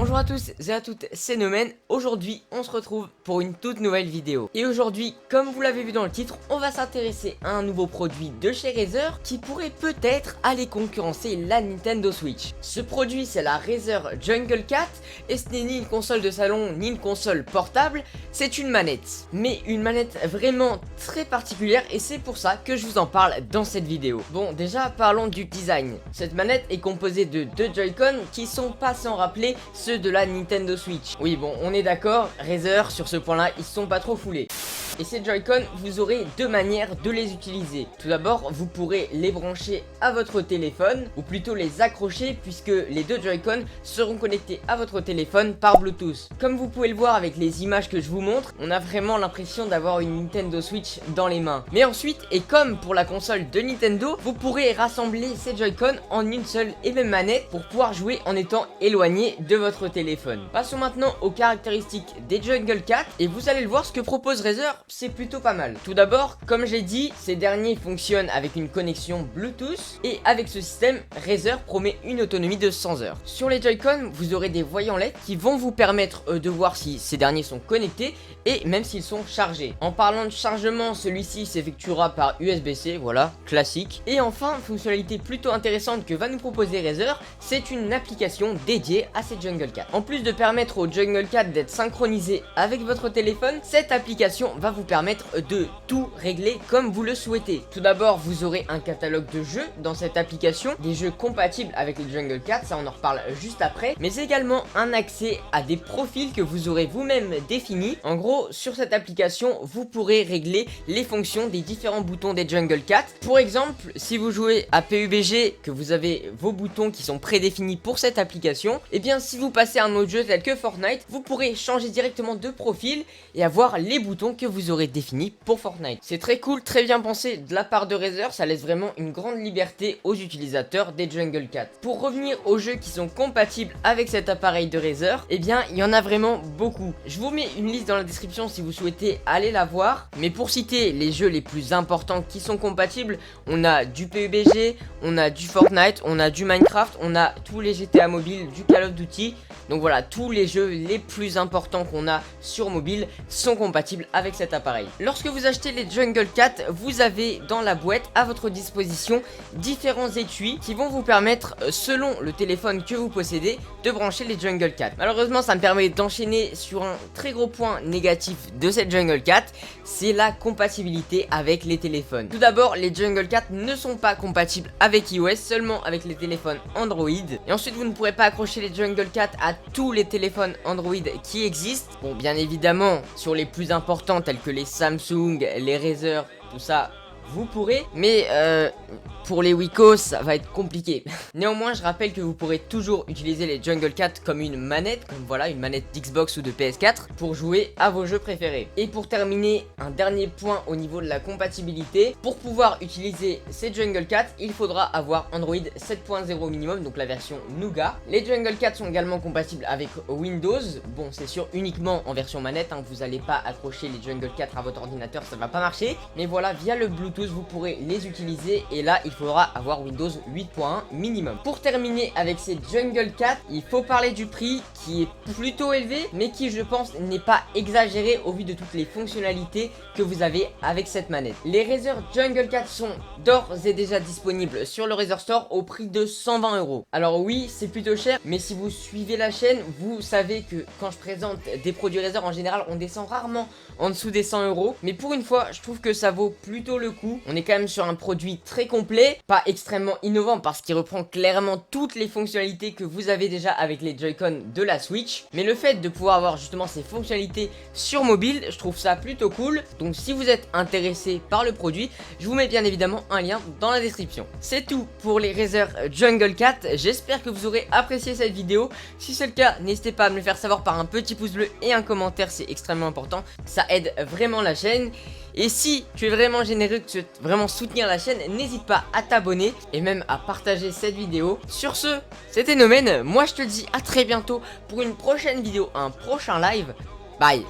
Bonjour à tous et à toutes, c'est Nomen. Aujourd'hui, on se retrouve pour une toute nouvelle vidéo. Et aujourd'hui, comme vous l'avez vu dans le titre, on va s'intéresser à un nouveau produit de chez Razer qui pourrait peut-être aller concurrencer la Nintendo Switch. Ce produit, c'est la Razer Jungle Cat et ce n'est ni une console de salon ni une console portable, c'est une manette. Mais une manette vraiment très particulière et c'est pour ça que je vous en parle dans cette vidéo. Bon, déjà, parlons du design. Cette manette est composée de deux Joy-Con qui sont pas sans rappeler ceux de la Nintendo Switch. Oui, bon, on est d'accord, Razer sur ce point là ils sont pas trop foulés. Et ces Joy-Con, vous aurez deux manières de les utiliser. Tout d'abord, vous pourrez les brancher à votre téléphone, ou plutôt les accrocher, puisque les deux Joy-Con seront connectés à votre téléphone par Bluetooth. Comme vous pouvez le voir avec les images que je vous montre, on a vraiment l'impression d'avoir une Nintendo Switch dans les mains. Mais ensuite, et comme pour la console de Nintendo, vous pourrez rassembler ces Joy-Con en une seule et même manette pour pouvoir jouer en étant éloigné de votre téléphone. Passons maintenant aux caractéristiques des Jungle Cat, et vous allez le voir, ce que propose Razer, c'est plutôt pas mal. Tout d'abord, comme j'ai dit, ces derniers fonctionnent avec une connexion Bluetooth et avec ce système, Razer promet une autonomie de 100 heures. Sur les Joy-Con, vous aurez des voyants LED qui vont vous permettre de voir si ces derniers sont connectés et même s'ils sont chargés. En parlant de chargement, celui-ci s'effectuera par USB-C, voilà, classique. Et enfin, fonctionnalité plutôt intéressante que va nous proposer Razer, c'est une application dédiée à ces Jungle Cat. En plus de permettre au Jungle Cat d'être synchronisé avec votre téléphone, cette application va vous permettre de tout régler comme vous le souhaitez. Tout d'abord, vous aurez un catalogue de jeux dans cette application, des jeux compatibles avec les Jungle Cat, ça on en reparle juste après, mais également un accès à des profils que vous aurez vous-même définis. En gros, sur cette application, vous pourrez régler les fonctions des différents boutons des Jungle Cat. Pour exemple, si vous jouez à PUBG, que vous avez vos boutons qui sont prédéfinis pour cette application, et bien si vous passez à un autre jeu tel que Fortnite, vous pourrez changer directement de profil et avoir les boutons que vous aurez définis pour Fortnite. C'est très cool, très bien pensé de la part de Razer, ça laisse vraiment une grande liberté aux utilisateurs des Jungle Cat. Pour revenir aux jeux qui sont compatibles avec cet appareil de Razer, eh bien il y en a vraiment beaucoup. Je vous mets une liste dans la description si vous souhaitez aller la voir, mais pour citer les jeux les plus importants qui sont compatibles, on a du PUBG, on a du Fortnite, on a du Minecraft, on a tous les GTA mobile, du Call of Duty. Donc voilà, tous les jeux les plus importants qu'on a sur mobile sont compatibles avec cet appareil. Lorsque vous achetez les Jungle Cat, vous avez dans la boîte à votre disposition différents étuis qui vont vous permettre, selon le téléphone que vous possédez, de brancher les Jungle Cat. Malheureusement, ça me permet d'enchaîner sur un très gros point négatif de cette Jungle Cat, c'est la compatibilité avec les téléphones. Tout d'abord, les Jungle Cat ne sont pas compatibles avec iOS, seulement avec les téléphones Android. Et ensuite, vous ne pourrez pas accrocher les Jungle Cat à tous les téléphones Android qui existent. Bon, bien évidemment, sur les plus importants tels que les Samsung, les Razer, tout ça, vous pourrez, mais pour les Wiko, ça va être compliqué. Néanmoins, je rappelle que vous pourrez toujours utiliser les Jungle Cat comme une manette, comme voilà, une manette d'Xbox ou de PS4 pour jouer à vos jeux préférés. Et pour terminer, un dernier point au niveau de la compatibilité. Pour pouvoir utiliser ces Jungle Cat, il faudra avoir Android 7.0 minimum, donc la version Nougat. Les Jungle Cat sont également compatibles avec Windows. Bon, c'est sûr, uniquement en version manette, hein, vous n'allez pas accrocher les Jungle Cat à votre ordinateur, ça va pas marcher. Mais voilà, via le Bluetooth, vous pourrez les utiliser et là, il faudra avoir Windows 8.1 minimum. Pour terminer avec ces Jungle Cat, il faut parler du prix qui est plutôt élevé, mais qui je pense n'est pas exagéré au vu de toutes les fonctionnalités que vous avez avec cette manette. Les Razer Jungle Cat sont d'ores et déjà disponibles sur le Razer Store au prix de 120 €. Alors oui, c'est plutôt cher, mais si vous suivez la chaîne, vous savez que quand je présente des produits Razer, en général, on descend rarement en dessous des 100 €. Mais pour une fois, je trouve que ça vaut plutôt le coup. On est quand même sur un produit très complet, pas extrêmement innovant parce qu'il reprend clairement toutes les fonctionnalités que vous avez déjà avec les Joy-Con de la Switch. Mais le fait de pouvoir avoir justement ces fonctionnalités sur mobile, je trouve ça plutôt cool. Donc si vous êtes intéressé par le produit, je vous mets bien évidemment un lien dans la description. C'est tout pour les Razer Jungle Cat. J'espère que vous aurez apprécié cette vidéo. Si c'est le cas, n'hésitez pas à me le faire savoir par un petit pouce bleu et un commentaire, c'est extrêmement important. Ça aide vraiment la chaîne. Et si tu es vraiment généreux, que tu veux vraiment soutenir la chaîne, n'hésite pas à t'abonner et même à partager cette vidéo. Sur ce, c'était Nomen, moi je te dis à très bientôt pour une prochaine vidéo, un prochain live. Bye.